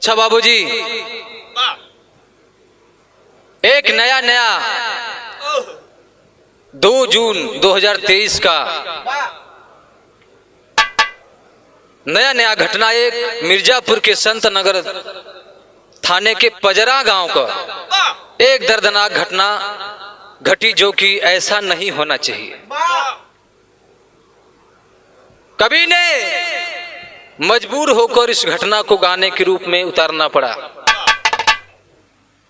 अच्छा बाबूजी, एक नया 2 जून 2023 का नया घटना एक मिर्जापुर के संत नगर थाने के पजरा गांव का एक दर्दनाक घटना घटी, जो कि ऐसा नहीं होना चाहिए। कवि ने मजबूर होकर इस घटना को गाने के रूप में उतारना पड़ा।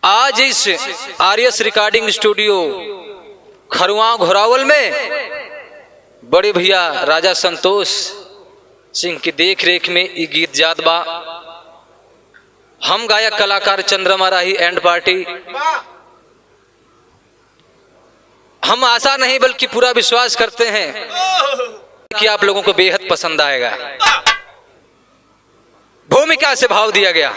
आज इस आरएस रिकॉर्डिंग स्टूडियो खरुआ घोरावल में बड़े भैया राजा संतोष सिंह की देखरेख में ये गीत जात बा। हम गायक कलाकार चंद्रमा राही एंड पार्टी, हम आशा नहीं बल्कि पूरा विश्वास करते हैं कि आप लोगों को बेहद पसंद आएगा। भूमिका से भाव दिया गया।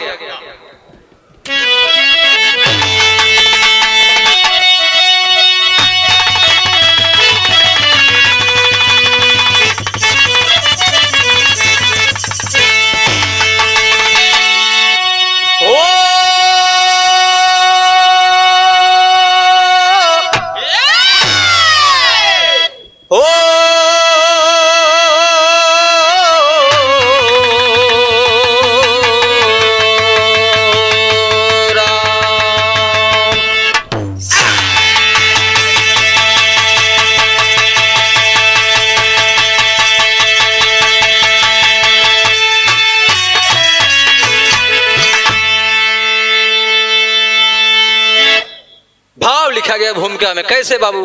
लिखा गया भूमिका में कैसे बाबू?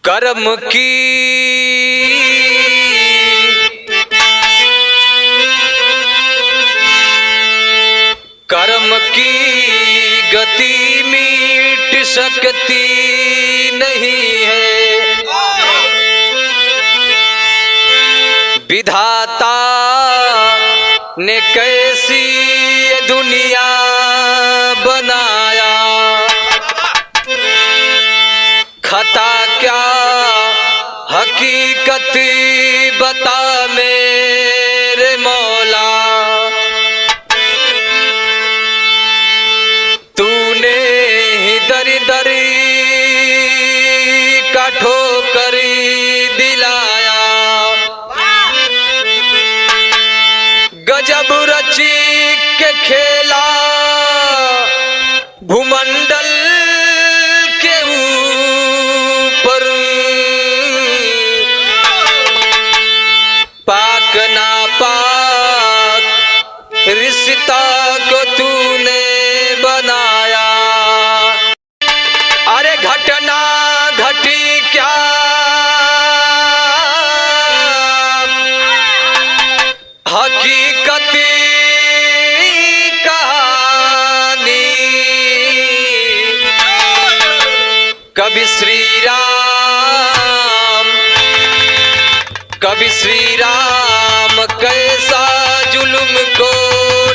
कर्म की गति मिट सकती नहीं है, विधाता ने कैसी ये दुनिया बनाया, खता क्या हकीकत बता मेरे मौला, तूने ही दरी दरी का ठोकरी दिलाया, गजब रची के खेला भूमंडल के ऊपर, पाक ना पाक रिश्ता को तूने बनाया। अरे घटना घटी क्या हकीकत कहानी, कभी श्री राम कैसा जुल्म को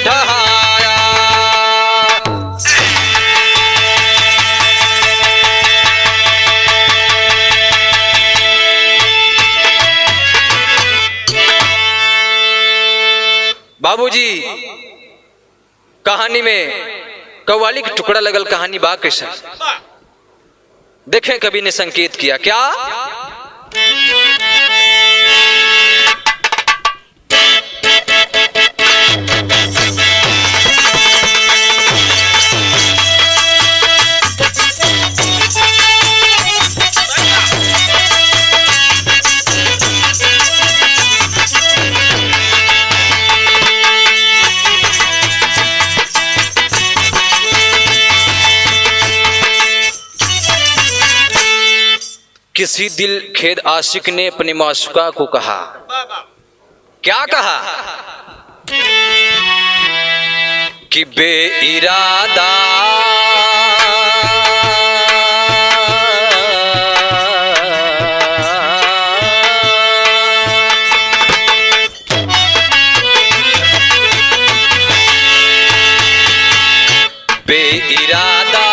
ढहाया। बाबूजी, कहानी में कव्वाली का टुकड़ा लगल कहानी बा कैसे देखें। कवि ने संकेत किया क्या? किसी दिल खेद आशिक ने अपने माशूका को कहा, क्या कहा कि बेइरादा बेइरादा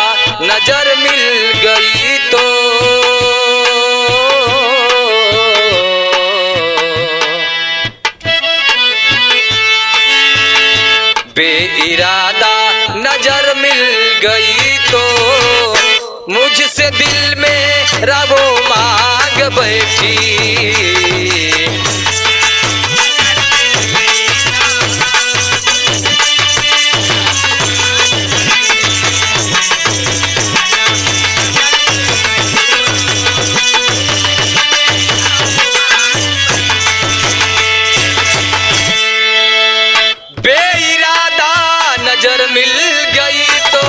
मुझसे दिल में रबो मांग बैठी। बेइरादा नजर मिल गई तो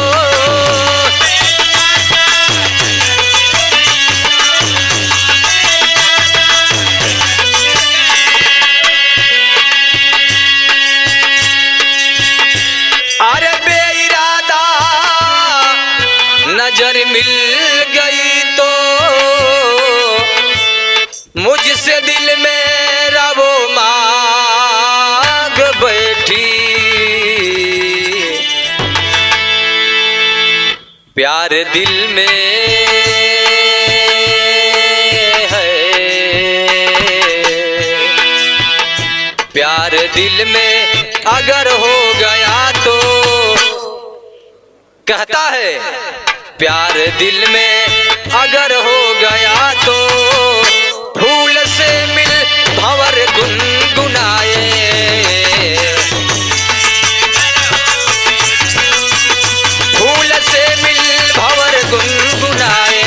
अरे बेइरादा नजर मिल गई तो मुझसे दिल मेरा वो मांग बैठी। प्यार दिल में है, प्यार दिल में अगर हो गया तो कहता है प्यार दिल में अगर हो गया तो फूल से मिल भंवर गुनगुनाए। फूल से मिल भंवर गुनगुनाए।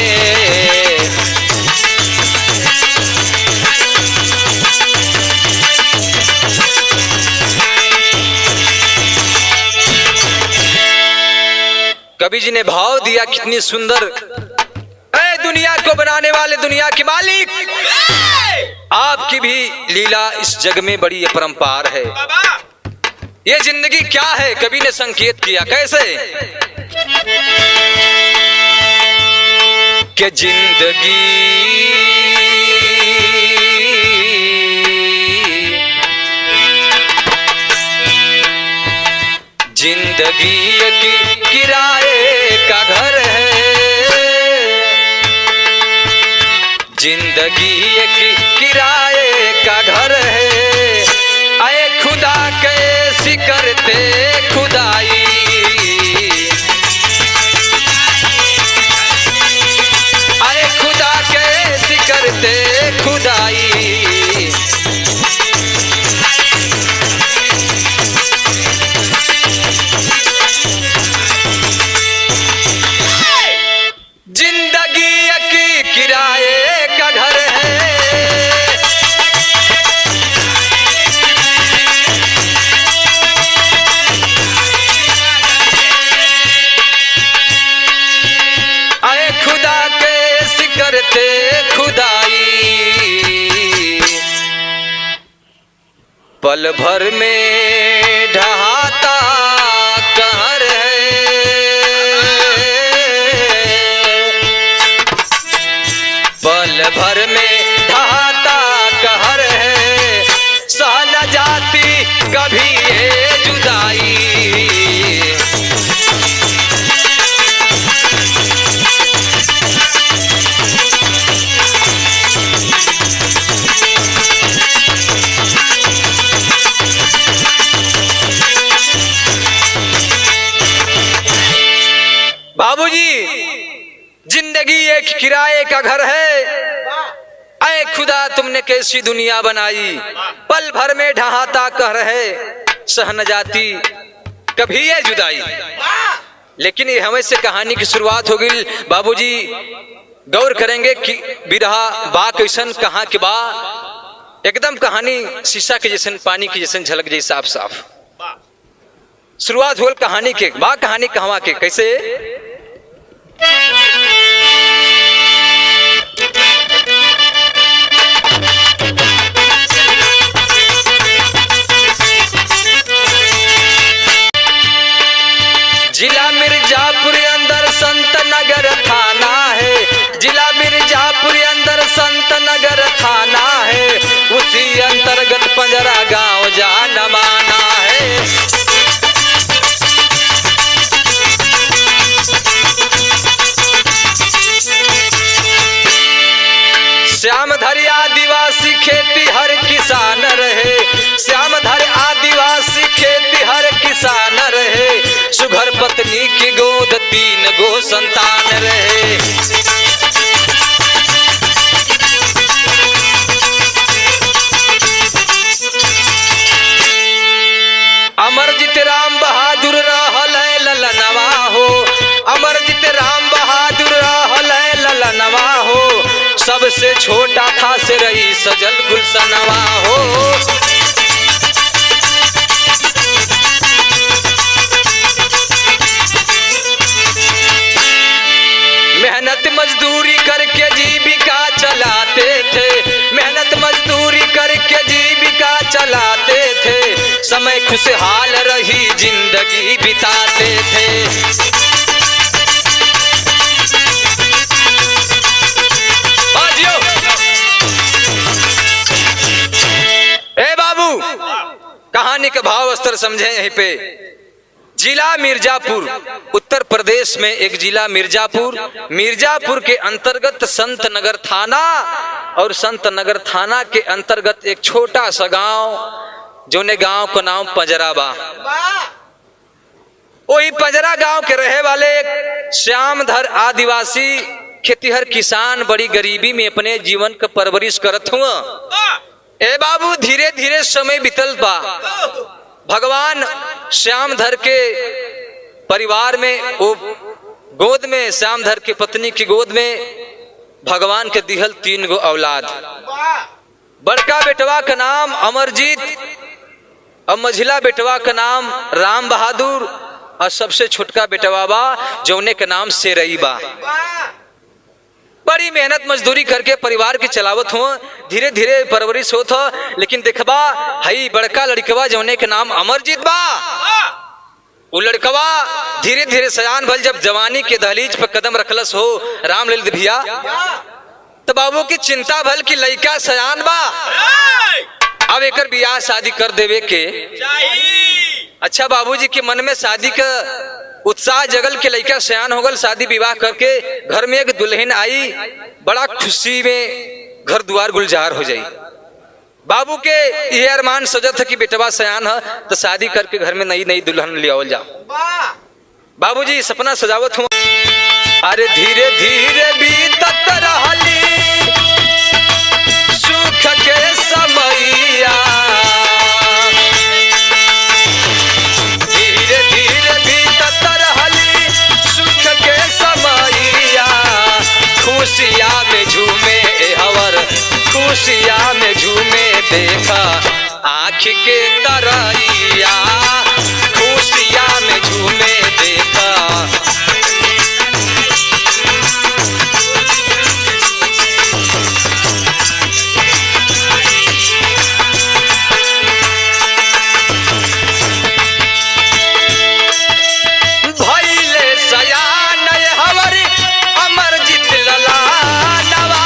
कवि जी ने भाव दिया कितनी सुंदर। ऐ दुनिया को बनाने वाले दुनिया के मालिक, आपकी भी लीला इस जग में बड़ी अपरंपार है। ये जिंदगी क्या है, कवि ने संकेत किया कैसे कि जिंदगी जिंदगी की किराए का घर है। जिंदगी की किराए का घर है। आए खुदा कैसी करते खुदाई। आए खुदा कैसी करते खुदाई। पल भर में ढहाता कहर है। पल भर में ढहाता कहर है। सह न जाती कभी ये जुदाई। बाबूजी, जिंदगी एक किराए का घर है। ऐ खुदा तुमने कैसी दुनिया बनाई। पल भर में ढहाता कहर है। सह न जाती कभी ये जुदाई। लेकिन ये हमें से कहानी की शुरुआत हो गई। बाबूजी गौर करेंगे कि बिरहा बा कैसन कहाँ के बा। एकदम कहानी शीशा के जैसन, पानी की जैसन झलक जैसे साफ साफ। शुरुआत हो कहानी के बा। कहानी कहवा के कैसे जिला मिर्जापुर अंदर संत नगर थाना है। जिला मिर्जापुर अंदर संत नगर थाना है। उसी अंतर्गत पंजरा गांव जाना माना है। श्यामधर आदिवासी खेती हर किसान रहे। श्यामधर आदिवासी खेती हर किसान रहे। सुघर पत्नी की गोद 3 गो संतान रहे। सबसे छोटा था से रही सजल गुलशनवा हो। मेहनत मजदूरी करके जीविका चलाते थे, मेहनत मजदूरी करके जीविका चलाते थे, समय खुशहाल रही जिंदगी बिताते थे। बाजियो ए बाबू, कहानी का भाव स्तर समझे यहीं पे। जिला मिर्जापुर, उत्तर प्रदेश में एक जिला मिर्जापुर, मिर्जापुर के अंतर्गत संत नगर थाना और संत नगर थाना के अंतर्गत एक छोटा सा गांव, जो ने गांव का नाम पंजराबा। वही पंजरा गांव के रहे वाले श्यामधर आदिवासी खेतीहर किसान बड़ी गरीबी में अपने जीवन का परवरिश करत हुआ। ए बाबू, धीरे धीरे समय बीतल बा। भगवान श्यामधर के परिवार में, वो गोद में, श्यामधर की पत्नी की गोद में भगवान के दिहल 3 गो औलाद। बड़का बेटवा का नाम अमरजीत और मझिला बेटवा का नाम राम बहादुर और सबसे छोटका बेटवा बा जौने का नाम सेरई बा। बड़ी मेहनत मजदूरी करके परिवार की चलावत हो, धीरे धीरे परवरिश होत हो। लेकिन देखबा हई बड़का लड़कवा जौने के नाम अमरजीत बा, वो लड़कवा धीरे धीरे सयान भल। जब जवानी के दहलीज पर कदम रखलस हो राम ललित भैया, तो बाबू की चिंता भल कि लड़का सयान बा, अब एकर बियाह शादी कर देवे के। अच्छा, बाबूजी के मन में शादी का उत्साह जगल के लड़का सयान हो गल, शादी विवाह करके घर में एक दुल्हन आई, बड़ा खुशी में घर द्वार गुलजार हो जाई। बाबू के ये अरमान सजत है कि बेटवा सयान है तो शादी करके घर में नई नई दुल्हन ले आवल जाओ। बाबूजी सपना सजावत हुआ। अरे धीरे धीरे बीतत रहली सुख के समैया, धीरे धीरे बीतत रहली सुख के समैया, खुशिया में झूमे हवर, खुशिया में झूमे देखा आँख के तरैया, खुशिया में झूमे देखा। भइले सयान हवर अमरजीत ललानवा,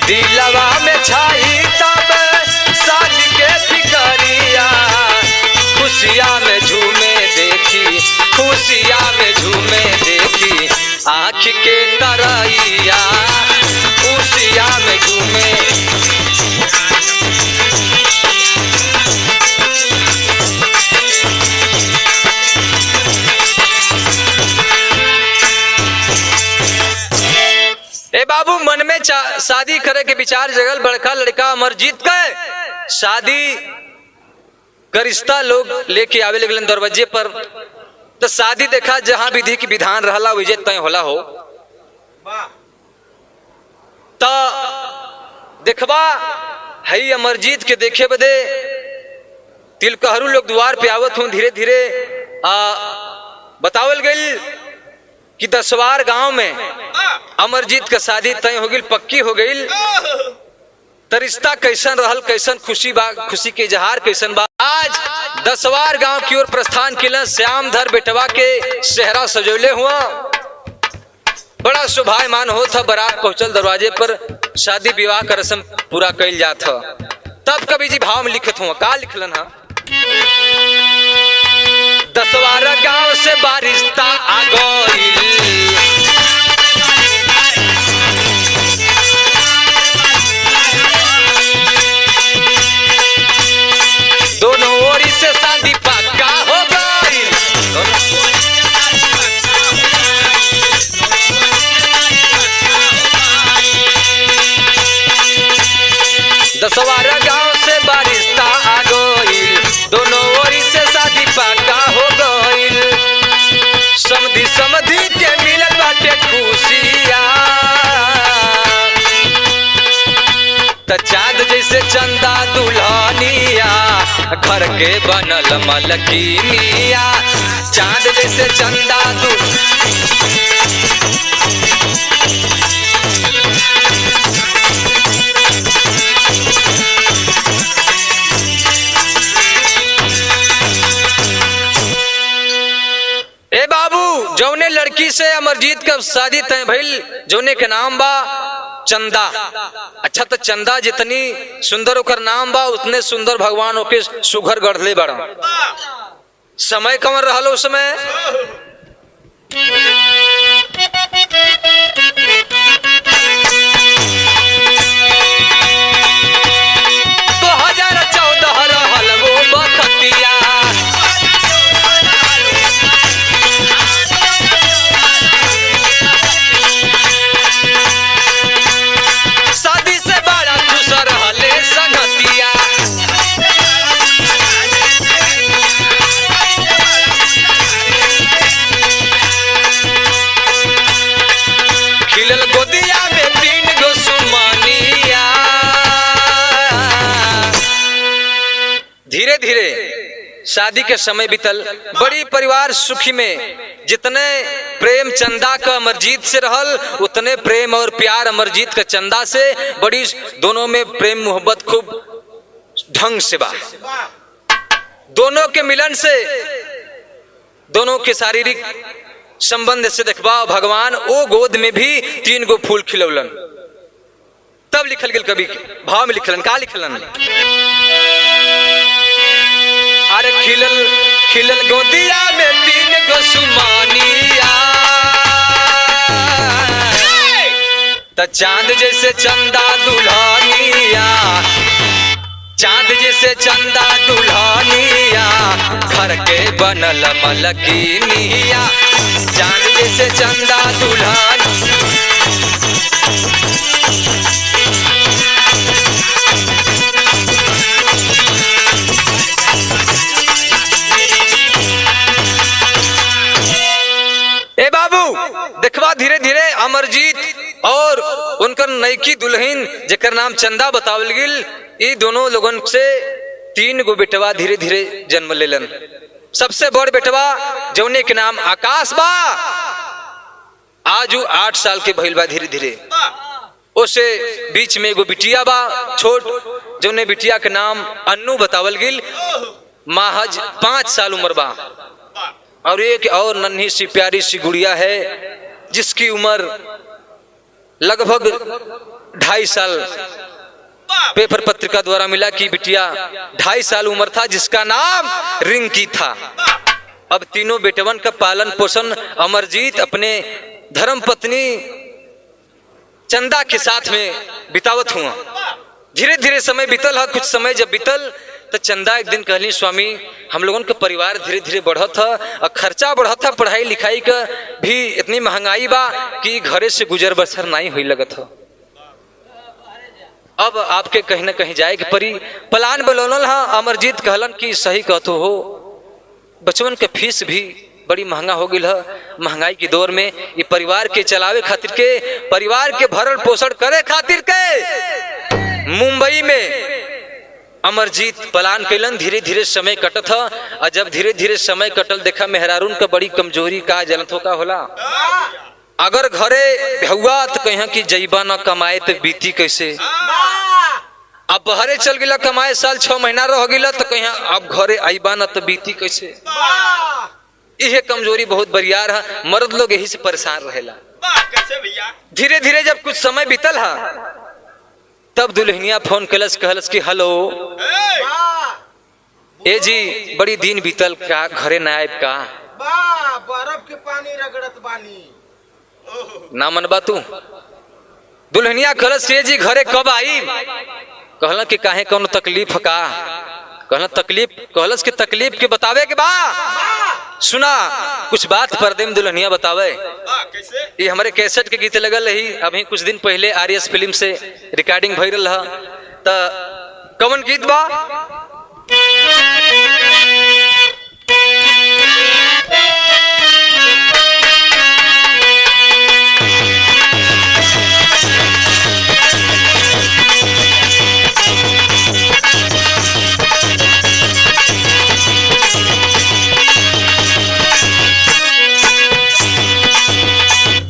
दिलवा में छाई तब शादी के फिकरिया, खुशिया में झूमे देखी, खुशिया में झूमे देखी आँख के तरैया, खुशिया में झूमे। ए बाबू, मन में शादी करे के विचार जगल। बड़का लड़का अमरजीत का शादी का रिश्ता लोग लेके आवे लगलन दरवाजे पर। तो शादी देखा जहां विधि की विधान रहला विजय तय होला हो। तो देखबा हई अमरजीत के देखे बदे तिलकहरू लोग द्वार पे आवत हूं। धीरे धीरे बतावल गई कि दसवार गांव में अमरजीत का शादी तय हो गई, पक्की हो गई। तो रिश्ता कैसन रहल, कैसन खुशी बा, खुशी के इजहार कैसन बा। आज दसवार गांव की ओर प्रस्थान किला श्यामधर बेटवा के सेहरा सजोले हुआ। बड़ा शोभायमान हो था। बारात पहुंचल दरवाजे पर, शादी विवाह का रस्म पूरा कैल जात था। तब कवि जी भाव में लिखत हुआ, का लिखलन हा? दसवार गांव से बारिश्ता आ गई, दोनों ओर से शादी पक्का हो गई। दसवार गांव से बारिश्ता आ गई, दोनों ओर से शादी पक्का हो गई। समधी समधी के मिलल बाटे खुशियां, त चाँद जैसे चंदा दुल्हनिया, घर के बनल मलकिनिया। चाँद जैसे चंदा ए बाबू, जौने लड़की से अमरजीत का शादी तय भइल, जौने के नाम बा चंदा। अच्छा, तो चंदा जितनी सुंदर ओकर नाम बा, उतने सुंदर भगवान ओके सुघर गढ़ले बड़ा। समय कौन रहल उस समय? धीरे धीरे शादी के समय बीतल। बड़ी परिवार सुखी में जितने प्रेम चंदा का अमरजीत से रहल, उतने प्रेम और प्यार अमरजीत का चंदा से। बड़ी दोनों में प्रेम मोहब्बत खूब ढंग से बा। दोनों के मिलन से, दोनों के शारीरिक संबंध से देखबा भगवान ओ गोद में भी 3 गो फूल खिलौलन। तब लिखल गेल कवि भाव में लिखलन, का लिखलन? अरे खिलल खिलल गोदिया में 3 गो सुमानिया, त चांद जैसे चंदा दुल्हनिया। चांद जैसे चंदा दुल्हनिया, घर के बनल मलकिनिया। चांद जैसे चंदा दुल्हन। ए बाबू, देखवा धीरे धीरे अमरजीत और उनकर नईकी दुल्हन जेकर नाम चंदा बतावल गिल, ये दोनों लोगन से 3 गो बेटवा धीरे धीरे जन्म लेलन। सबसे बड़ बेटवा जौने के नाम आकाश बा, आज 8 साल के भइल बा। धीरे धीरे ओसे बीच में एगो बिटिया बा छोट, जौने बिटिया के नाम अन्नू बतावल गिल, महज 5 साल उम्र बा। और एक और नन्ही सी प्यारी सी गुड़िया है जिसकी उम्र लगभग 2.5 साल। पेपर पत्रिका द्वारा मिला कि बिटिया 2.5 साल उम्र था, जिसका नाम रिंकी था। अब तीनों बेटवन का पालन पोषण अमरजीत अपने धर्म पत्नी चंदा के साथ में बितावत हुआ। धीरे धीरे समय बीतल है। कुछ समय जब बीतल तो चंदा एक दिन कहली, स्वामी हम लोगों का परिवार धीरे धीरे बढ़त है और खर्चा बढ़त है, पढ़ाई लिखाई का भी इतनी महंगाई बा कि घरे से गुजर बसर नहीं हुई लगत है। अब आपके कहीं ना कहीं जाए कि परी प्लान बनल है। अमरजीत कहलन कि सही कहतो हो, बचवन के फीस भी बड़ी महंगा हो गई है। महंगाई के दौर में ये परिवार के चलावे खातिर के, परिवार के भरण पोषण करे खातिर के मुंबई में अमरजीत पलान कैलन। धीरे धीरे समय कटत ह और जब धीरे धीरे समय कटल देखा मेहरारून का बड़ी कमजोरी का जलत हो का होला। अगर घरे हुआ तो कहीं कि जईबा न कमाए तो बीती कैसे। अब बहरे चल गया कमाए, साल 6 महीना रह गया तो कहीं अब घरे आईबा न तो बीती कैसे। यह कमजोरी बहुत बरियार है, मर्द लोग यही से परेशान रहेला। धीरे धीरे जब कुछ समय बीतल है तब दुल्हनिया फोन कलस कहलस कि हेलो ए जी बड़ी दिन बीतल का घरे ना आयब का। बर्फ के पानी रगड़त बानी ना मनबा तू। दुल्हनिया कहलस कि ए जी घरे कब आई। कहला कि काहे कौनो तकलीफ का। कहला तकलीफ, कहलस कि तकलीफ के बतावे के बा। सुना कुछ बात पर्दे में दुल्हनिया बतावे। ये हमारे कैसेट के गीत लगल रही अभी कुछ दिन पहले आरएस फिल्म से रिकॉर्डिंग भई रहा त कौन गीत बा।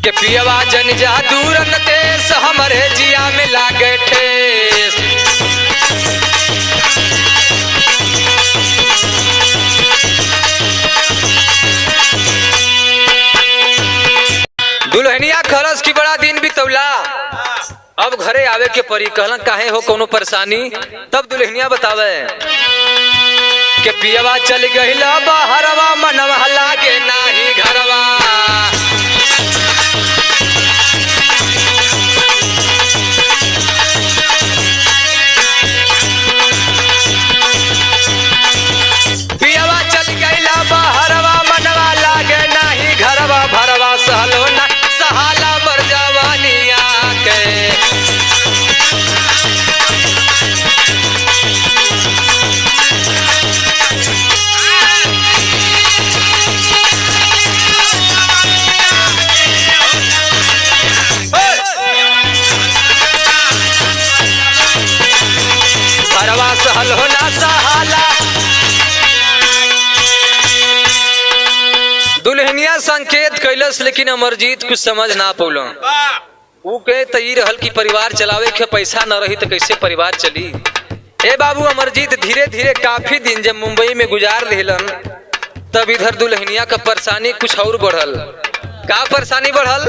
के पियवा जन जा दूर न देश हमरे जिया में लागे ठेस। दुल्हनिया खरस की बड़ा दिन बितौला अब घरे आवे के परी। कहला काहे हो कोनो परेशानी। तब दुल्हनिया बतावे के पियवा चल गइला बाहरवा मनवा लागे नाही घरवा। भरवा सहलो ना सहाला बर जवानिया के। भरवा सहलो ना सहाला। दुल्हनिया संकेत कैलस लेकिन अमरजीत कुछ समझ ना पौलो। वो कहे तई रहल कि परिवार चलावे के पैसा न रही तो कैसे परिवार चली। ए बाबू अमरजीत धीरे धीरे काफी दिन जब मुंबई में गुजार दिलन तब इधर दुल्हनिया का परेशानी कुछ और बढ़ल। का परेशानी बढ़ल।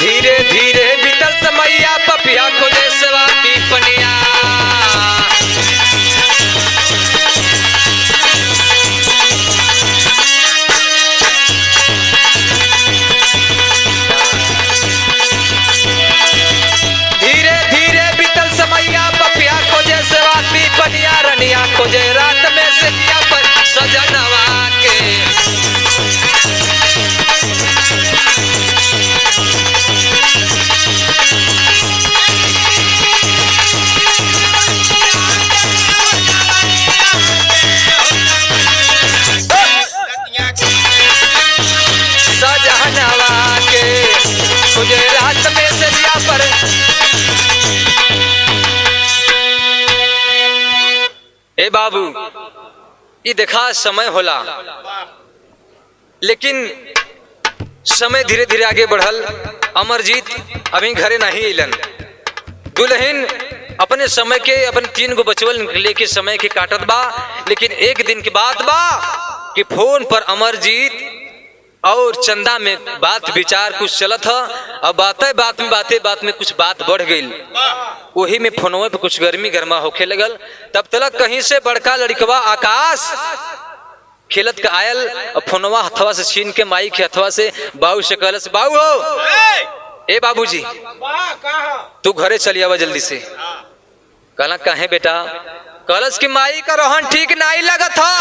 धीरे धीरे बीतल समैया पपिया खोजे सेवा पनिया। पनिया रनिया खोजे रात में से किया पर सजनवा के। सजनवा के खोजे रात में से किया पर। ए बाबू ये देखा समय होला लेकिन समय धीरे धीरे आगे बढ़ल। अमरजीत अभी घरे नहीं अलन। दुल्हन अपने समय के अपन 3 गो बचवल लेके समय के काटत बा। लेकिन एक दिन के बाद बा कि फोन पर अमरजीत और चंदा में बात विचार कुछ चलत है। अब बात में कुछ बात बढ़ गई। वही में फोनवे पे कुछ गर्मी गर्मा होखे लगल। तब तलक कहीं से बड़का लड़कवा आकाश खेलत का आयल और फोनवा हथवा से छीन के माई के हथवा से बाबू से कहलस बाबू हो ए बाबूजी तू घरे चली आवा जल्दी से। कहला काहे बेटा। कहलस कि माई का रोहन ठीक नहीं लगत था,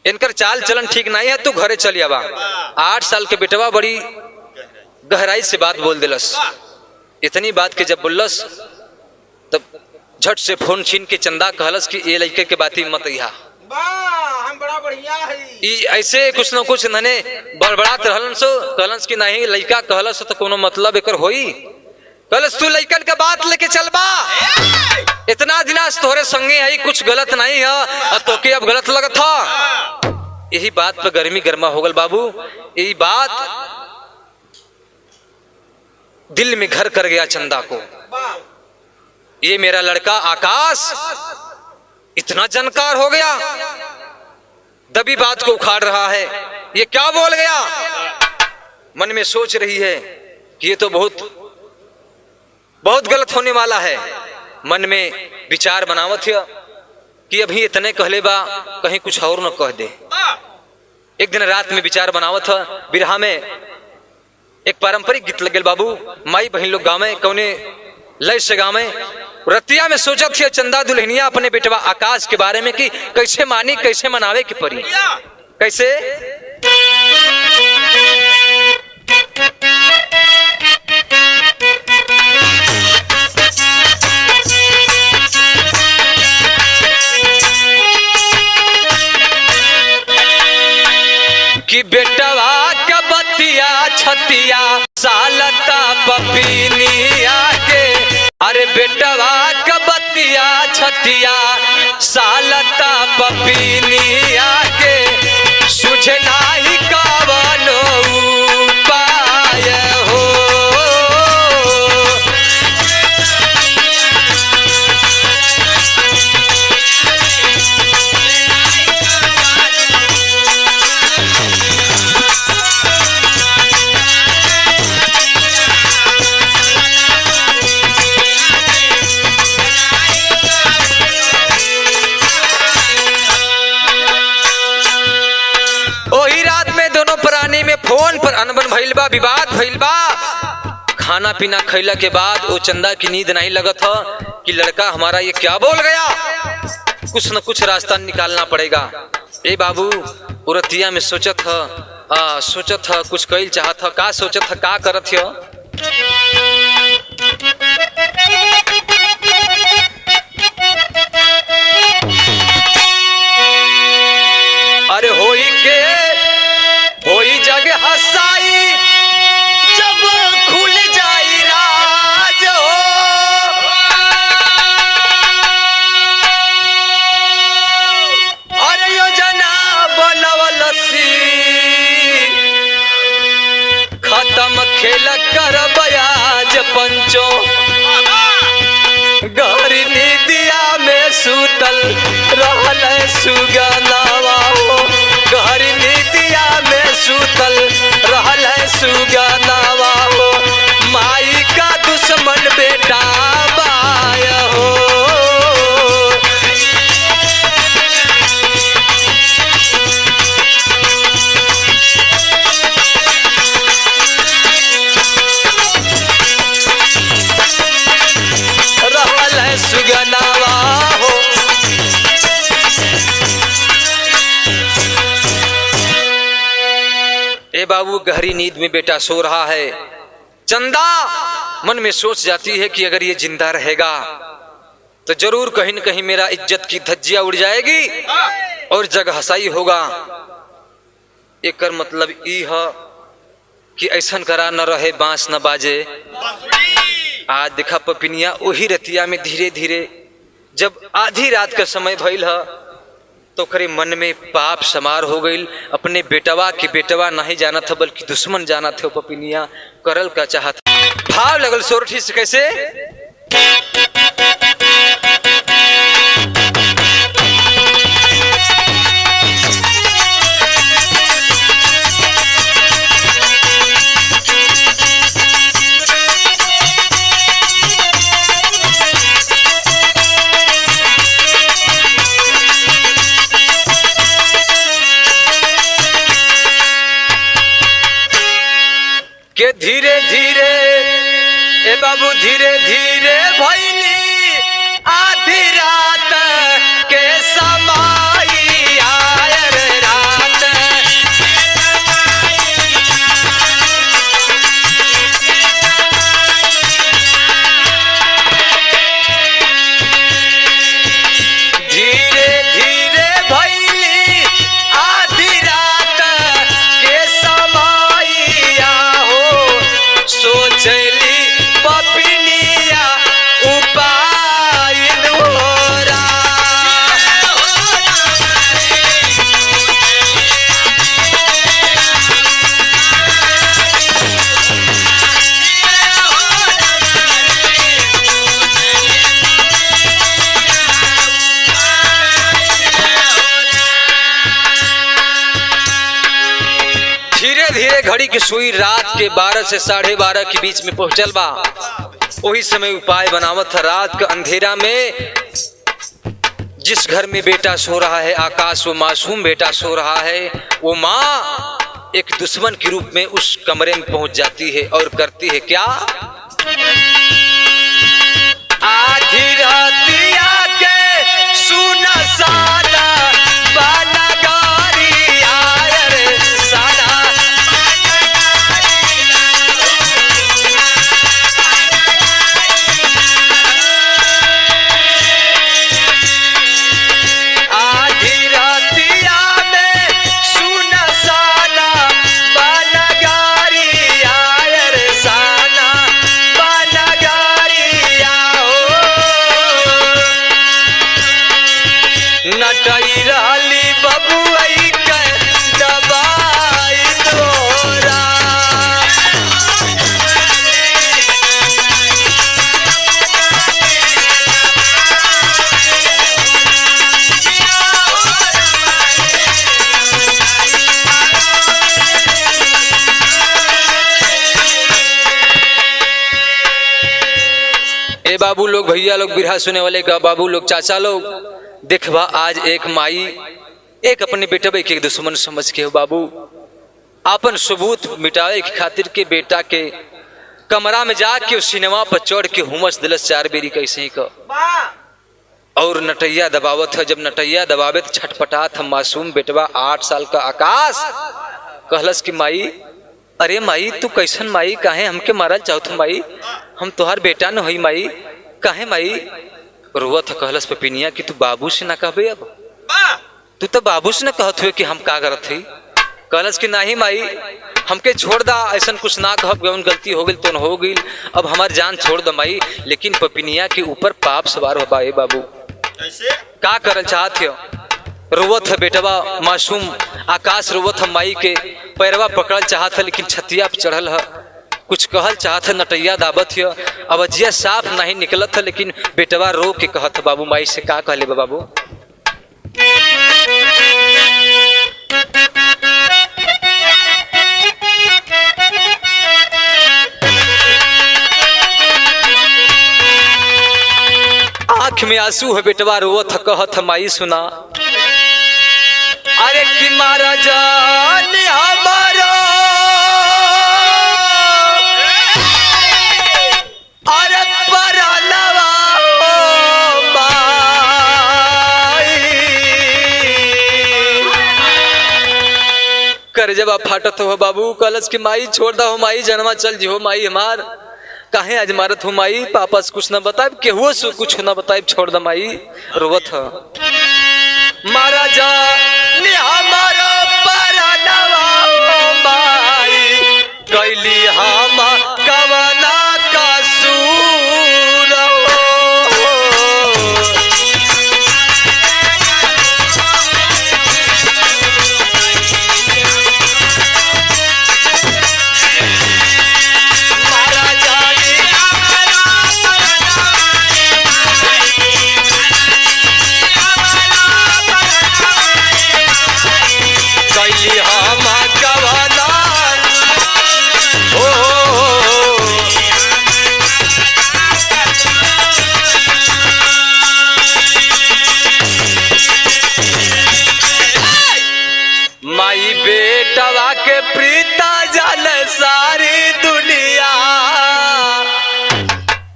इनकर चाल चलन ठीक नहीं है, तू घरे चली आवा। 8 साल के बेटवा बड़ी गहराई से बात बोल दिलस। इतनी बात के जब बोलस तब झट से फोन छीन के चंदा कहलस कि ये लड़के के बाती मत इहा। काम बड़ा बढ़िया है। ऐसे कुछ न कुछ नने बड़बड़ात रहलन सो कहलस कि नहीं लइका कहलस तो कोनो मतलब एकर होई। कहलस तू लइकन के बात लेके चलबा, इतना दिना से तोहरे संगे आई कुछ गलत नहीं है और तोके अब गलत लगत था। यही बात पे गर्मी गर्मा हो गल बाबू। यही बात दिल में घर कर गया चंदा को। ये मेरा लड़का आकाश इतना जानकार हो गया, दबी बात को उखाड़ रहा है, ये क्या बोल गया। मन में सोच रही है कि ये तो बहुत गलत होने वाला है। मन में विचार बनावत है कि अभी इतने कहले बा कहीं कुछ और न कह दे। एक दिन रात में विचार बनावत है, बिरहा में एक पारंपरिक गीत लगल बाबू, माई बहन लोग गावे कौने लय से गावे। रतिया में सोचत थी चंदा दुल्हनिया अपने बेटवा आकाश के बारे में कि कैसे मानी कैसे मनावे की परी। कैसे कि बेटवा का बतिया छतिया सालता पपीनिया के, अरे बेटवा का बतिया छतिया सालता पपीनिया के, सुझे नाही कवनो उपाय हो। फोन पर अनबन भइल बा, विवाद भइल बा। खाना पीना खैला के बाद वो चंदा की नींद नहीं लगत ह कि लड़का हमारा ये क्या बोल गया, कुछ न कुछ रास्ता निकालना पड़ेगा। ए बाबू उरतिया में सोचत ह कुछ कैल चाहत ह, का सोचत ह का करत ह। अरे होई जग हसाई जब खुल जाई राज हो। अरे योजना बनवलसी खत्म खेल कर बयाज पंचो, गहरी नींदिया में सूतल रहल सुगनावा हो। गहरी नींदिया में सूतल रहल सुगनावा हो, माई का दुश्मन बेटा बाय हो। रहल सुगनावा हो। ए बाबू गहरी नींद में बेटा सो रहा है। चंदा मन में सोच जाती है कि अगर ये जिंदा रहेगा तो जरूर कहीं न कहीं मेरा इज्जत की धज्जियां उड़ जाएगी और जग हसाई होगा। एकर मतलब ई है कि ऐसन करा न रहे बांस न बाजे। आज देखा पपिनिया वही रतिया में धीरे धीरे जब आधी रात का समय भइल है तो करे मन में पाप समार हो गई। अपने बेटवा की बेटवा नहीं जाना था बल्कि दुश्मन जाना थे। पपिनिया करल का चाहत भाव लगल सोरठी से कैसे। के धीरे धीरे ए बाबू धीरे धीरे भइली आधी रात के समाई आयर रात। धीरे धीरे भइली धीरे धीरे घड़ी की सुई रात के 12 से 12:30 के बीच में पहुंचल बा। वही समय उपाय बनावत था। रात के अंधेरा में जिस घर में बेटा सो रहा है आकाश, वो मासूम बेटा सो रहा है, वो माँ एक दुश्मन के रूप में उस कमरे में पहुंच जाती है और करती है क्या? आधी रातिया के सुना साना बाना गारी आए रे साना। आधी रातिया में सुना साना बाना गारी आए रे साना बाना गारी आओ। नटई रहली बबुआई के दबाई तोरा। ए बाबू लोग, भैया लोग, बिरहा सुने वाले का बाबू लोग, चाचा लोग, देखबा आज एक माई एक अपने बेटा के दुश्मन समझ के हो बाबू अपन सबूत मिटावे की खातिर के बेटा के कमरा में जाके उस सिनेमा पर चढ़ के हुमस दिलस 4 बेरी कैसे ही का और नटैया दबावत है। जब नटैया दबावे तो छटपटात हम मासूम बेटवा 8 साल का आकाश कहलस कि माई, अरे माई तू कैसन माई, काहे हमके मारल चाहत माई, हम तोहार बेटा न होई माई, काहे माई? रोवत कहलस पपिनिया कि तू बाबू से ना कहबे, अब तू तो बाबू से न कहत हुए कि हम का करत हई। कहलस कि नहीं माई हमके छोड़ दा, ऐसा कुछ ना कहब, गलती हो गई तो हो गई, अब हमार जान छोड़ द माई। लेकिन पपिनिया के ऊपर पाप सवार हो पाए बाबू, का करल चाहत हो? रोवत है बेटवा मासूम आकाश, रोवत है माई के पैरवा पकड़ल चाहत है, लेकिन छतिया पे चढ़ल है, कुछ कहल चाहत है, नटैया दाबत है, अवजिया साफ नहीं निकलत है, लेकिन बेटवा रो के कहत है बाबू माई से का कहले बाबू? आंख में आंसू है बेटवा रोवत है, कहत है माई सुना, अरे कि मारा जान हमारा अरे परलवा हो माई। कर जब फाटत हो बाबू, कलश की माई छोड़ दा हो माई, जन्मा चल जी हो माई हमार, काहे आज मारत हो माई, पापा से कुछ न बताए, केहू से कुछ न बताए, छोड़ दा माई। रोवत है मारा जा हमारा परलवा हो माई, कैली हम कवना कसूर हो। मारा जानी कैली हम कवना हो। माई बेटवा के प्रीता जान सारी दुनिया।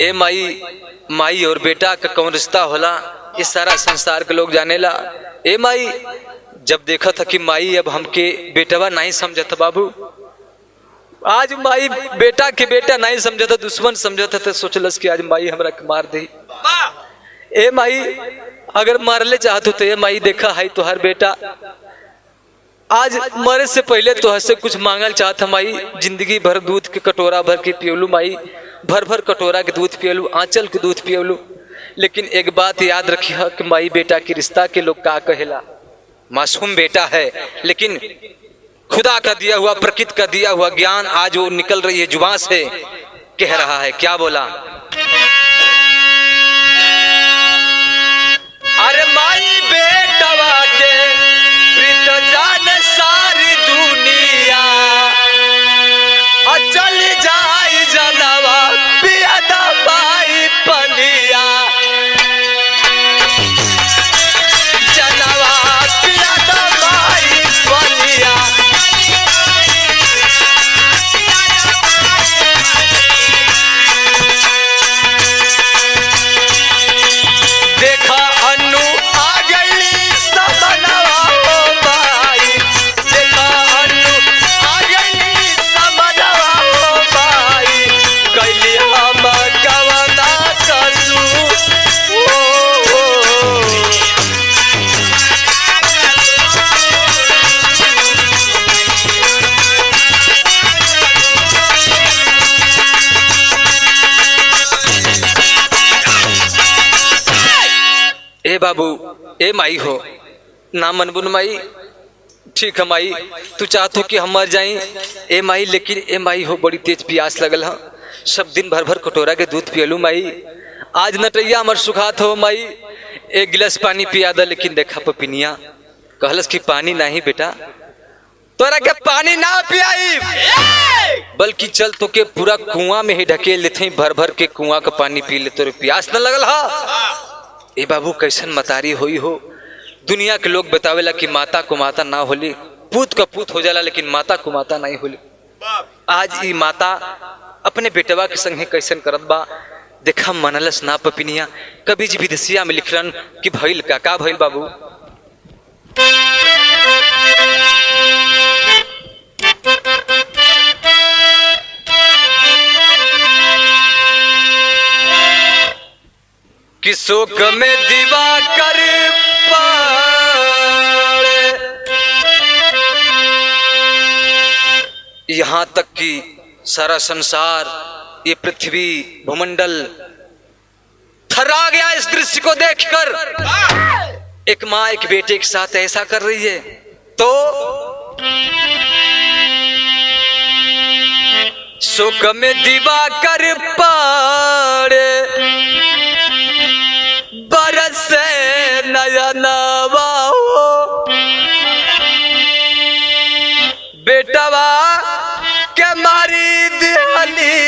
ए माई, माई और बेटा का कौन रिश्ता होला ये सारा संसार के लोग जानेला। ए माई जब देखा था कि माई अब हमके बेटवा नहीं समझता बाबू, आज माई बेटा के बेटा नहीं समझता, दुश्मन समझता, तो सोचलस कि आज माई हमरा के मार दे। ए माई अगर मारले चाहत हो तो ए माई देखा है तुहार बेटा आज मरे से पहले तो से कुछ मांगल चाहत माई, जिंदगी भर दूध के कटोरा भर के पियलू माई, भर भर कटोरा के दूध पियलू, आंचल के दूध पियलू, लेकिन एक बात याद रखी है कि माई बेटा के रिश्ता के लोग का कहेला, मासूम बेटा है, लेकिन खुदा का दिया हुआ, प्रकृति का दिया हुआ ज्ञान आज वो निकल रही है जुबान से, कह रहा है क्या बोला, अरे माई बेटवा के प्रीत जान सारी दुनिया। बाबू ए माई हो ना मनबुन माई, ठीक है माई तू चाहत हो कि हम मर जाएं ए माई, लेकिन ए माई हो बड़ी तेज प्यास लगल है, सब दिन भर भर कटोरा के दूध पियलू माई, आज नटैया हमर सुखात हो माई, एक गिलास पानी पिया दा। लेकिन देखा पपिनिया कहलस कि पानी नहीं बेटा, तोरा के पानी ना पियाई, बल्कि चल तो के पूरा कुआं में ही ढकेल लेते, भर भर के कुआं का पानी पी ले, तोरे प्यास न लगल हा। ए बाबू कैसन मतारी होई हो, दुनिया के लोग बतावेला कि माता को माता ना होली, पूत का पूत हो जाला, लेकिन माता को माता नहीं होली। आज ई माता अपने बेटवा के संग कैसन करत बा, देखा मनलस ना पपिनिया। कभी जी विदेशिया में लिखलन कि भइल का भइल बाबू, कि शोक में दीवा कर यहाँ तक कि सारा संसार, ये पृथ्वी भूमंडल थर्रा गया इस दृश्य को देखकर। एक माँ एक बेटे के साथ ऐसा कर रही है, तो शोक में दीवा कर पाड़े बरस नयनवा हो, बेटवा के मारी दिहली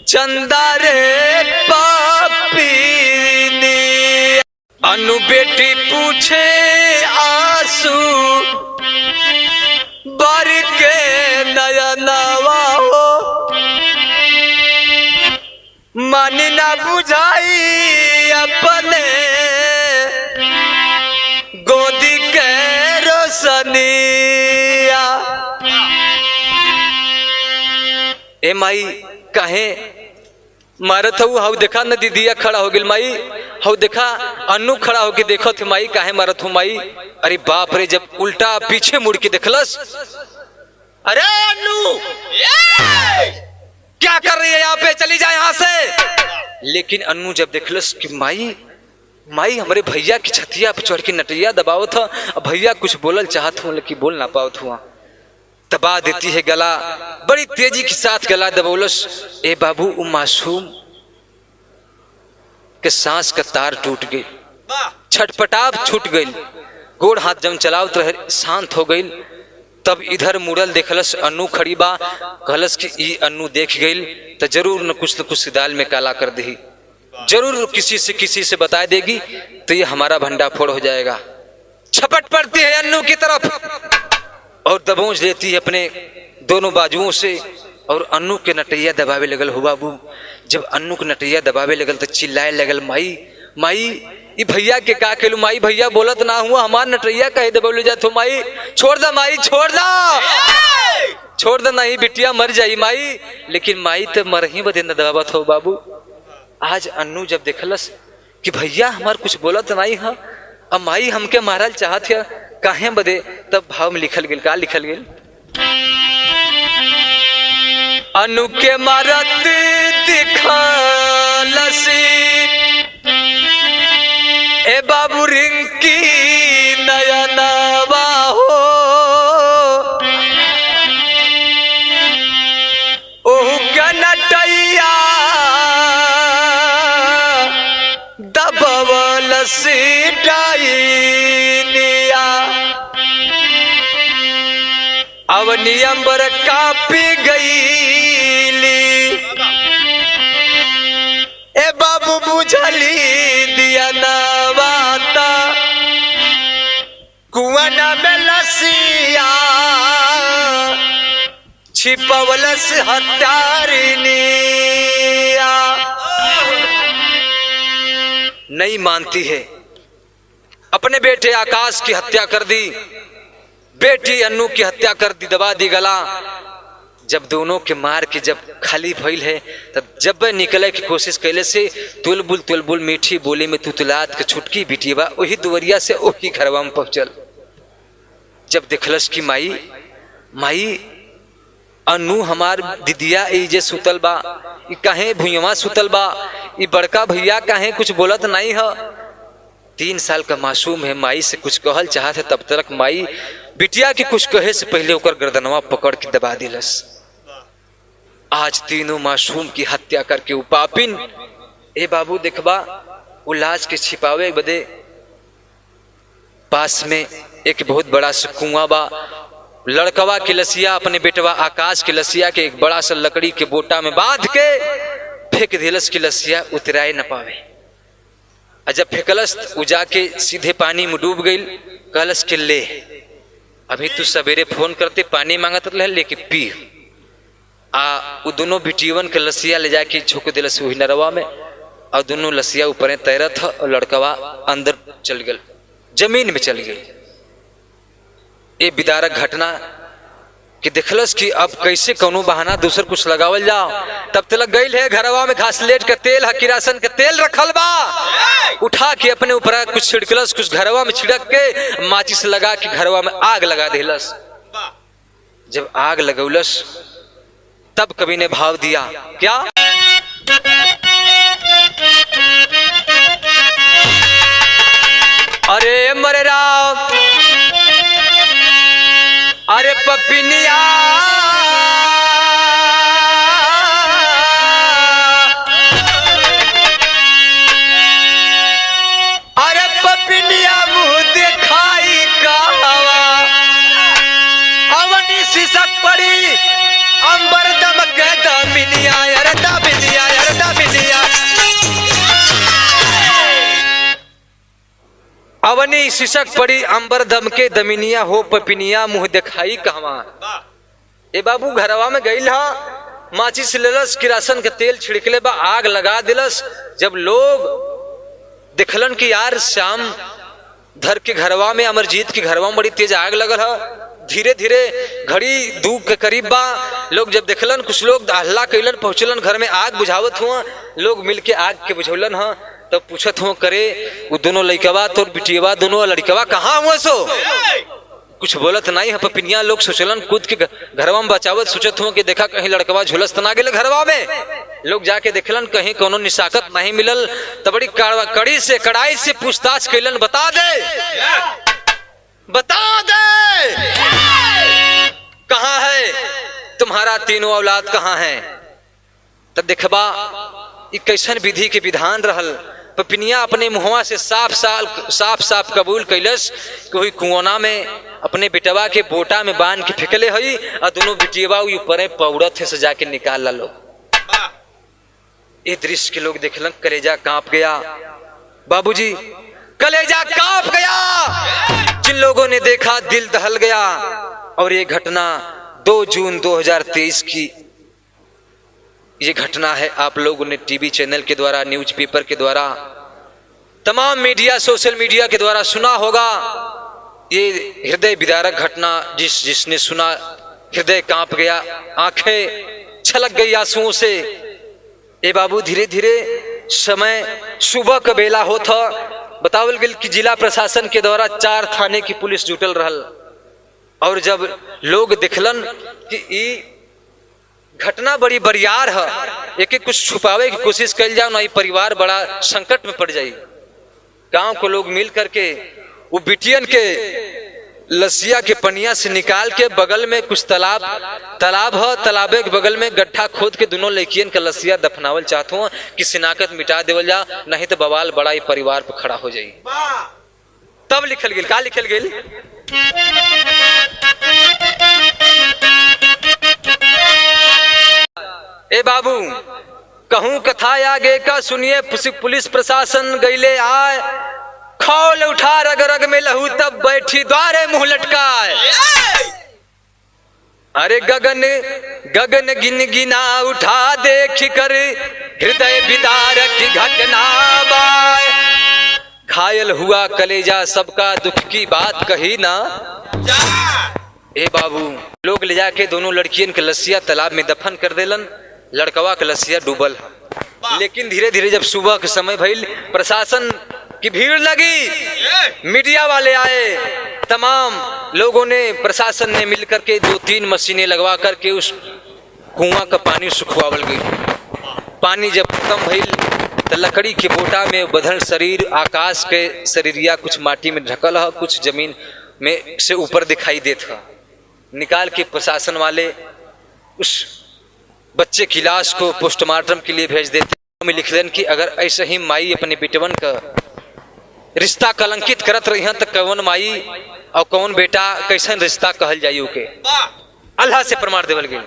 चंदा रे पापीनी। अनु बेटी पूछे आंसू बर के नयनवा हो, मन न बुझाई अपने गोदी के रोशनिया। ए माई कहे मारत हूँ, हाउ देखा न दीदिया खड़ा हो गई माई, हाउ देखा अन्नू खड़ा होके देखो थे माई, काहे मारत हूँ माई। अरे बाप रे, जब उल्टा पीछे मुड़ के देखलस, अरे अन्नू क्या कर रही है यहाँ पे, चली जाए यहाँ से। लेकिन अन्नू जब देखलस कि माई हमारे भैया की छतिया पे चढ़ के नटैया दबाओ था, भैया कुछ बोलल चाहत हूँ लेकिन बोल ना पाओ हुआ, दबा देती है गला, बड़ी तेजी के साथ गला दबोलस। ए बाबू उ मासूम के सांस का तार टूट गई, छटपटाव छूट गई, गोड़ हाथ जम चलावत रहे शांत हो गई। तब इधर मुड़ल देखलस अन्नू खड़ी बा, कहलस कि ई अन्नू देख गई तो जरूर न कुछ दाल में काला कर दी, जरूर किसी से बता देगी तो ये हमारा भंडा फोड़ हो जाएगा। छपट पड़ती है अन्नू की तरफ और दबोच लेती है अपने दोनों बाजुओं से, और अन्नू के नटैया दबावे लगल हो बाबू। जब अन्नू के नटैया दबावे लगल तो चिल्लाए लगल, माई ई भैया के का केलू माई, भैया बोलत ना हुआ, हमार नटैया कहे दबावे जात हो माई, छोड़ दा माई, छोड़ दा नहीं बिटिया मर जाई माई। लेकिन माई तो मर ही बदे न दबावत हो बाबू। आज अन्नू जब देखलस कि भैया हमार कुछ बोलत नहीं है, अब माई हमके मारल चाहत है काहे बदे, तब भाव में लिखल गेल, का लिखल गेल, अनु के मारत दिखलसी ए बाबू रिंकी नयनवा हो, ओहु के नटैया दबवलसी डाइनिया। अवनी अंबर कापी गईली ए बाबू बुझली दिया नवाता, कुआना में लसिया छिपवलस हत्यारिनिया। नहीं मानती है, अपने बेटे आकाश की हत्या कर दी, बेटी अन्नू की हत्या कर दी, दबा दी गला। जब दोनों के मार के जब खाली भइल है, तब जब निकले की कोशिश कैले से तुलबुल मीठी बोली में तुतलात के छुटकी बिटिया वही दुवरिया से वही घरवा में पहुंचल। जब देखलस की माई अन्नू हमार दिदिया जे सुतल बा, कहे भुइयावा सुतल बा, ये बड़का भैया काहे कुछ बोलत नहीं है। 3 साल का मासूम है, माई से कुछ कहल चाहत है, तब तक माई बिटिया के कुछ कहे से पहले ओकर गर्दनवा पकड़ के दबा दिलस। आज तीनों मासूम की हत्या करके उ पापिन ए बाबू देखबा उ लाश के छिपावे बदे पास में एक बहुत बड़ा सा कुआं बा। लड़कवा के लसिया अपने बेटवा आकाश के लसिया के एक बड़ा सा लकड़ी के बोटा में बांध के फेंक दिलस की लसिया उतराए न पावे। और जब फेंकलस उ जाके सीधे पानी में डूब गई। कहलस के ले अभी तू सवेरे फोन करते पानी मांगत रहे लेके पी। उ दोनों बिटियवन के लसिया ले जाके झोंक दिलस वही नरवा में और दोनों लसिया ऊपर तैरत था और लड़कवा अंदर चल गल, जमीन में चल गई। ये विदारक घटना कि देखलस कि अब कैसे कौनो बहाना दूसर कुछ लगावल जाओ। तब तक गई है घरवा में घासलेट का तेल किरासन का तेल रखल बा, उठा के अपने ऊपर कुछ छिड़कलस, कुछ घरवा में छिड़क के माचिस लगा के घरवा में आग लगा देलस। जब आग लगौलस तब कवि ने भाव दिया क्या, अरे मरे राम अरे पपिनिया अरे पपिनिया मुंह दिखाई कहवा अवनी सिसक पड़ी अंबर दमक दमिनिया अरे दमिनिया अरे दमिनिया अवनी सिसक पड़ी अंबर दम के दमिनिया हो पपिनिया मुंह दिखाई कहवा। ए बाबू घरवा में गई हा माचिस लेलस किरासन के तेल छिड़कले बा, आग लगा दिलस। जब लोग दिखलन कि यार श्याम धर के घरवा में अमरजीत के घरवा में बड़ी तेज आग लगल है, धीरे धीरे घड़ी 2 के करीब बा। लोग जब देखलन कुछ लोग हल्ला कैलन, पहुंचलन घर में आग बुझावत हुआ। लोग मिलके आग के बुझौलन हा तब पूछत हो करे वो दोनों लड़कवा तो बिटियवा दोनों लड़कवा कहाँ हुआ सो कुछ बोलत नहीं है। पपिनिया लोग सोचलन कूद के घरवा में बचावत, सोचत हो कि देखा कहीं लड़कवा झुलस तना गेल घरवा में। लोग जाके देखलन कहीं कोनो निशाकत नहीं मिलल, तब बड़ी कड़ी से कड़ाई से पूछताछ कैलन, बता दे बता दे कहाँ है तुम्हारा तीनों औलाद कहाँ है। तब देखबा कैसन विधि के विधान रहल। पपिनिया अपने मुहवा से साफ कबूल कैलस कि वही कुआना में अपने बेटवा के बोटा में बांध के फेंकले हई और दोनों बिटियवा ऊपर पौड़त है सजा के निकाल ला लो। ये दृश्य के लोग देखलन कलेजा कांप गया। बाबूजी कलेजा कांप गया। जिन लोगों ने देखा दिल दहल गया। और ये घटना 2 जून 2023 की ये घटना है। आप लोगों ने टीवी चैनल के द्वारा, न्यूज़पेपर के द्वारा, तमाम मीडिया, सोशल मीडिया के द्वारा सुना होगा। ये हृदय विदारक घटना जिसने सुना हृदय कांप गया, आंखें छलक गई आंसुओं से। ए बाबू धीरे धीरे समय सुबह का बेला होता। बतावल गया कि जिला प्रशासन के द्वारा 4 थाने की पुलिस जुटल रहल। और जब लोग देखलन कि घटना बड़ी बरियार है, एक कुछ छुपावे की कोशिश कल जाओ ना, ये परिवार बड़ा संकट में पड़ जाये। गांव को लोग मिल करके वो बिटियन के लसिया के पनिया से निकाल के बगल में कुछ तालाब है, तालाबे के बगल में गड्ढा खोद के दोनों लड़कियन का लसिया दफनावल चाहते हो कि शिनाकत मिटा देवल जा, नहीं तो बवाल बड़ा ही परिवार पर खड़ा हो जाये। तब लिखल गेल का लिखल गेल, ए बाबू कहूं कथा आगे का सुनिए, पुलिस प्रशासन गईले आए, खौल उठा रग रग में लहू तब बैठी द्वारे मुंह लटकाए। अरे गगन गगन गिन गिना उठा देख कर हृदय विदारक की घटना बाय। घायल हुआ कलेजा सबका दुख की बात कही ना। ए बाबू लोग ले जाके दोनों लड़कियन के लसिया तालाब में दफन कर देलन। लड़कवा के लसिया डूबल। लेकिन धीरे धीरे जब सुबह के समय भइल, प्रशासन की भीड़ लगी, मीडिया वाले आए, तमाम लोगों ने, प्रशासन ने मिलकर के 2-3 मशीनें लगवा करके उस कुआं का पानी सुखवावल गई। पानी जब खत्म भइल तो लकड़ी के बोटा में बंधल शरीर, आकाश के शरीरिया कुछ माटी में ढकल है, कुछ जमीन में से ऊपर दिखाई देता। निकाल के प्रशासन वाले उस बच्चे की लाश को पोस्टमार्टम के लिए भेज देते में लिख देन कि अगर ऐसे ही माई अपने बेटवन का रिश्ता कलंकित करत रही तो कौन माई और कौन बेटा कैसन रिश्ता कहल जाई के अल्लाह से प्रमाण देवल गई।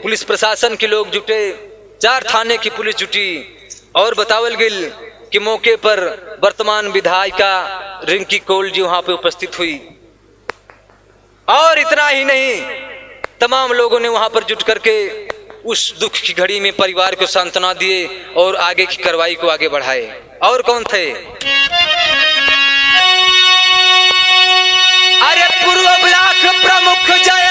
पुलिस प्रशासन के लोग जुटे, 4 थाने की पुलिस जुटी और बतावल गई कि मौके पर वर्तमान विधायिका रिंकी कौल जी वहां पे उपस्थित हुई। और इतना ही नहीं, तमाम लोगों ने वहां पर जुट करके उस दुख की घड़ी में परिवार को सांत्वना दिए और आगे की कार्रवाई को आगे बढ़ाए। और कौन थे? अरे पूर्व ब्लॉक प्रमुख जय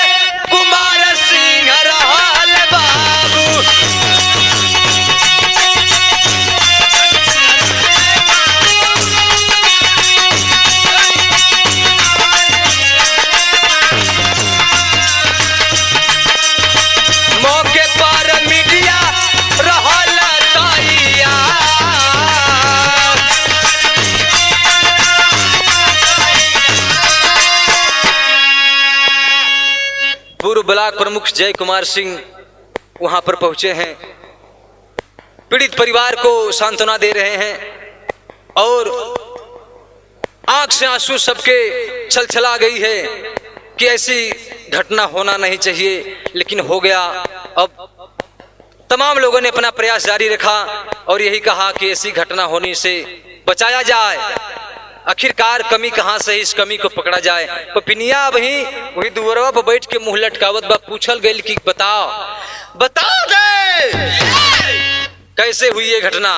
कुमार सिंह रहल बाबू, मौके पर मीडिया रहल तैयार। पूर्व ब्लॉक प्रमुख जय कुमार सिंह वहां पर पहुंचे हैं, पीड़ित परिवार को सांत्वना दे रहे हैं और आंख से आंसू सबके छलछला गई है कि ऐसी घटना होना नहीं चाहिए, लेकिन हो गया। अब तमाम लोगों ने अपना प्रयास जारी रखा और यही कहा कि ऐसी घटना होने से बचाया जाए। आखिरकार कमी कहां से इस कमी को पकड़ा जाए। पपिनिया वही दुवरवा पर बैठ के मुंह लटकावत बा, पूछल गई कि बता दे कैसे हुई ये घटना।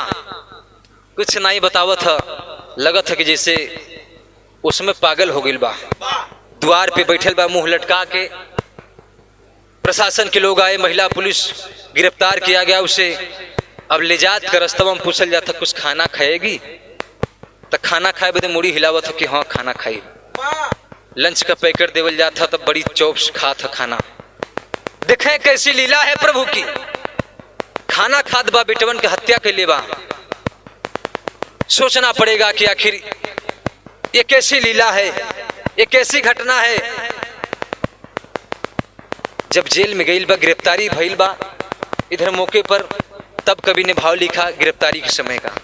कुछ नहीं बतावत है, लगत है कि जैसे उसमें पागल हो गई बा। द्वार पे बैठल बा मुंह लटका के। प्रशासन के लोग आए, महिला पुलिस गिरफ्तार किया गया उसे। अब ले जात कर रस्तवा में पूछल जाता कुछ खाना खाएगी, तो खाना खाए बदे मुड़ी हिलावत है कि हाँ खाना खाई। लंच का पैकेट देवल जाता तब बड़ी चौप से खात है खाना। देखें कैसी लीला है प्रभु की। खाना खाद बा बेटवन के हत्या के लिए बा। सोचना पड़ेगा कि आखिर ये कैसी लीला है, ये कैसी घटना है। जब जेल में गईल बा, गिरफ्तारी भइल बा इधर मौके पर, तब कवि ने भाव लिखा गिरफ्तारी के समय का।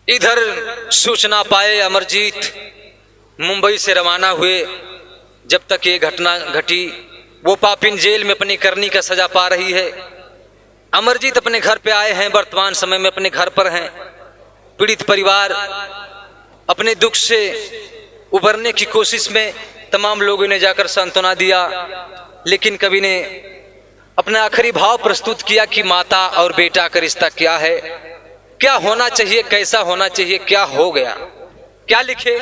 इधर सूचना पाए अमरजीत मुंबई से रवाना हुए। जब तक ये घटना घटी वो पापिन जेल में अपनी करनी का सजा पा रही है। अमरजीत अपने घर पे आए हैं, वर्तमान समय में अपने घर पर हैं। पीड़ित परिवार अपने दुख से उबरने की कोशिश में तमाम लोगों ने जाकर सांत्वना दिया, लेकिन कवि ने अपना आखिरी भाव प्रस्तुत किया कि माता और बेटा का रिश्ता क्या है, क्या होना चाहिए, कैसा होना चाहिए, क्या हो गया। क्या लिखे?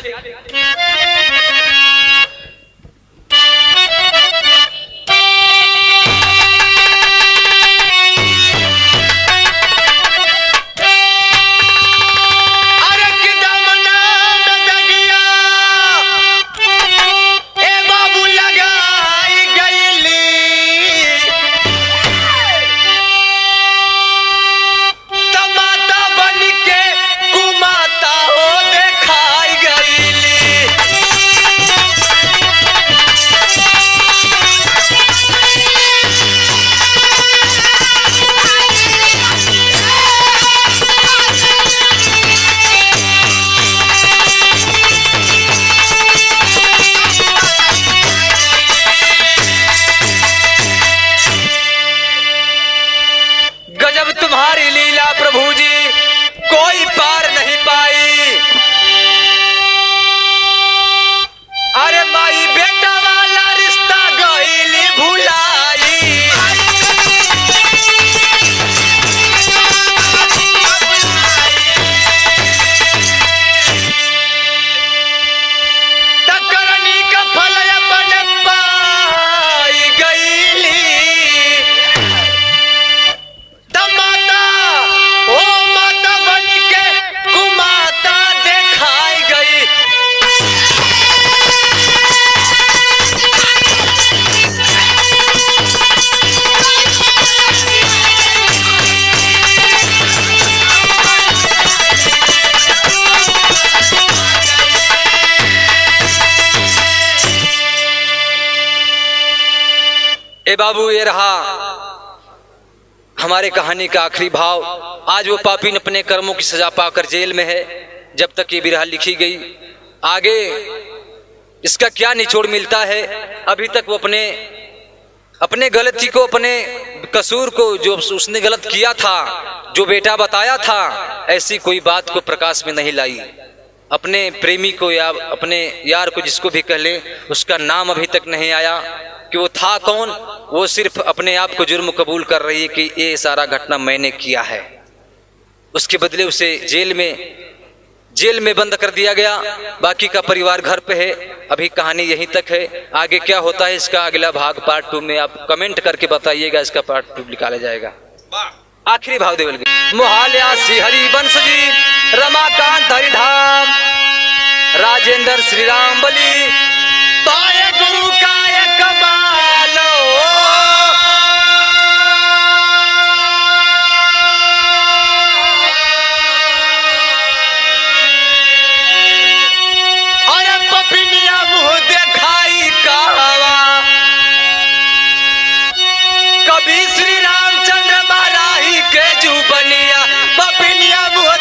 ए बाबू, ये रहा हमारे कहानी का आखिरी भाव। आज वो पापी अपने कर्मों की सजा पाकर जेल में है। जब तक ये बिरहा लिखी गई, आगे इसका क्या निचोड़ मिलता है, अभी तक वो अपने गलती को, अपने कसूर को, जो उसने गलत किया था, जो बेटा बताया था, ऐसी कोई बात को प्रकाश में नहीं लाई। अपने प्रेमी को या अपने यार को, जिसको भी कह लें, उसका नाम अभी तक नहीं आया कि वो था कौन। वो सिर्फ अपने आप को जुर्म कबूल कर रही है कि ये सारा घटना मैंने किया है। उसके बदले उसे जेल में बंद कर दिया गया। बाकी का परिवार घर पे है। अभी कहानी यहीं तक है। आगे क्या होता है इसका अगला भाग पार्ट 2 में आप कमेंट करके बताइएगा। इसका पार्ट 2 निकाला जाएगा। आखिरी भाव देवल मोहाल्या श्री हरिवंश जी, रमाकांत हरिधाम, राजेंद्र श्री राम बलि, पाए गुरु का एक कमालो। अरे पपिनिया मुँह देखाई कहवा, कभी श्री रामचंद्र महाराही के जुबनिया, पपिनिया मुँह